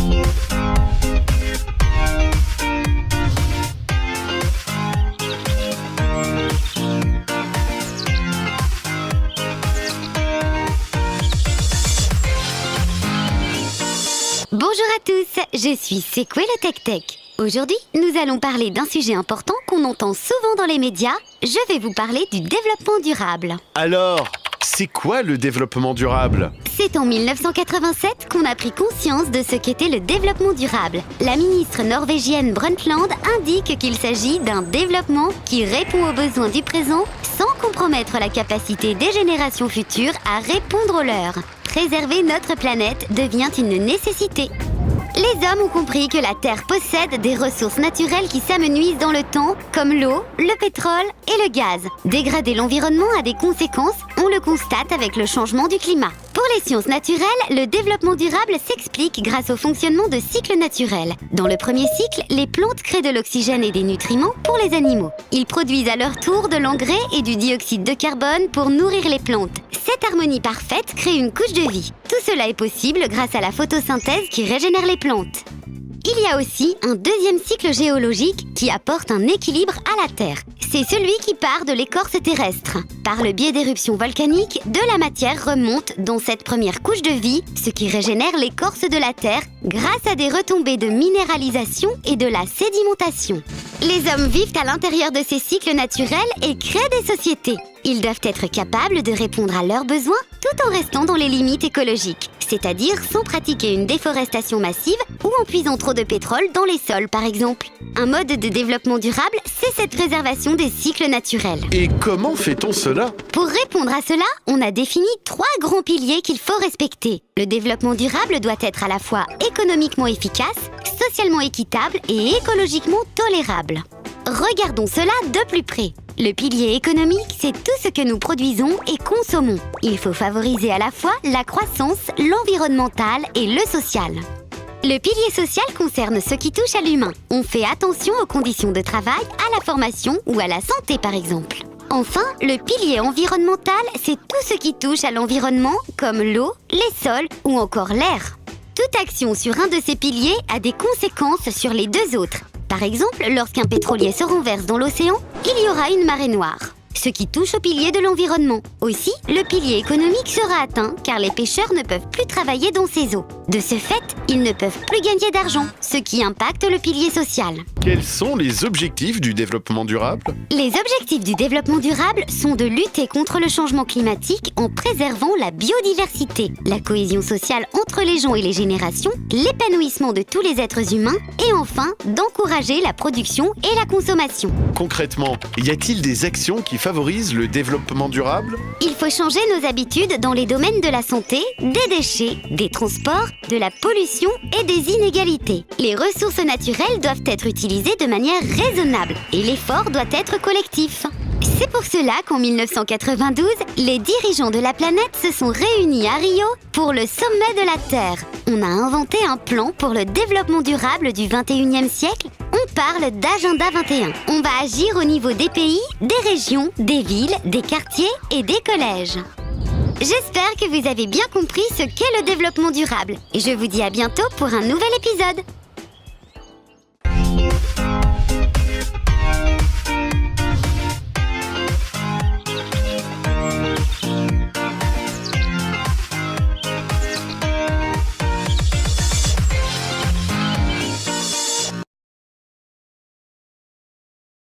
Bonjour à tous, je suis Secoué le Tech Tech. Aujourd'hui, nous allons parler d'un sujet important qu'on entend souvent dans les médias. Je vais vous parler du développement durable. Alors, c'est quoi le développement durable? C'est en 1987 qu'on a pris conscience de ce qu'était le développement durable. La ministre norvégienne Brundtland indique qu'il s'agit d'un développement qui répond aux besoins du présent sans compromettre la capacité des générations futures à répondre aux leurs. Préserver notre planète devient une nécessité. Les hommes ont compris que la Terre possède des ressources naturelles qui s'amenuisent dans le temps, comme l'eau, le pétrole et le gaz. Dégrader l'environnement a des conséquences, on le constate avec le changement du climat. Pour les sciences naturelles, le développement durable s'explique grâce au fonctionnement de cycles naturels. Dans le premier cycle, les plantes créent de l'oxygène et des nutriments pour les animaux. Ils produisent à leur tour de l'engrais et du dioxyde de carbone pour nourrir les plantes. Cette harmonie parfaite crée une couche de vie. Tout cela est possible grâce à la photosynthèse qui régénère les plantes. Il y a aussi un deuxième cycle géologique qui apporte un équilibre à la Terre. C'est celui qui part de l'écorce terrestre. Par le biais d'éruptions volcaniques, de la matière remonte dans cette première couche de vie, ce qui régénère l'écorce de la Terre grâce à des retombées de minéralisation et de la sédimentation. Les hommes vivent à l'intérieur de ces cycles naturels et créent des sociétés. Ils doivent être capables de répondre à leurs besoins tout en restant dans les limites écologiques, c'est-à-dire sans pratiquer une déforestation massive ou en puisant trop de pétrole dans les sols par exemple. Un mode de développement durable, c'est cette préservation des cycles naturels. Et comment fait-on cela? Pour répondre à cela, on a défini 3 grands piliers qu'il faut respecter. Le développement durable doit être à la fois économiquement efficace, socialement équitable et écologiquement tolérable. Regardons cela de plus près. Le pilier économique, c'est tout ce que nous produisons et consommons. Il faut favoriser à la fois la croissance, l'environnemental et le social. Le pilier social concerne ce qui touche à l'humain. On fait attention aux conditions de travail, à la formation ou à la santé par exemple. Enfin, le pilier environnemental, c'est tout ce qui touche à l'environnement comme l'eau, les sols ou encore l'air. Toute action sur un de ces piliers a des conséquences sur les 2 autres. Par exemple, lorsqu'un pétrolier se renverse dans l'océan, il y aura une marée noire, ce qui touche au pilier de l'environnement. Aussi, le pilier économique sera atteint car les pêcheurs ne peuvent plus travailler dans ces eaux. De ce fait, ils ne peuvent plus gagner d'argent, ce qui impacte le pilier social. Quels sont les objectifs du développement durable? Les objectifs du développement durable sont de lutter contre le changement climatique en préservant la biodiversité, la cohésion sociale entre les gens et les générations, l'épanouissement de tous les êtres humains et enfin d'encourager la production et la consommation. Concrètement, y a-t-il des actions qui favorisent le développement durable? Il faut changer nos habitudes dans les domaines de la santé, des déchets, des transports, de la pollution et des inégalités. Les ressources naturelles doivent être utilisées de manière raisonnable et l'effort doit être collectif. C'est pour cela qu'en 1992, les dirigeants de la planète se sont réunis à Rio pour le sommet de la Terre. On a inventé un plan pour le développement durable du 21e siècle. On parle d'Agenda 21. On va agir au niveau des pays, des régions, des villes, des quartiers et des collèges. J'espère que vous avez bien compris ce qu'est le développement durable et je vous dis à bientôt pour un nouvel épisode.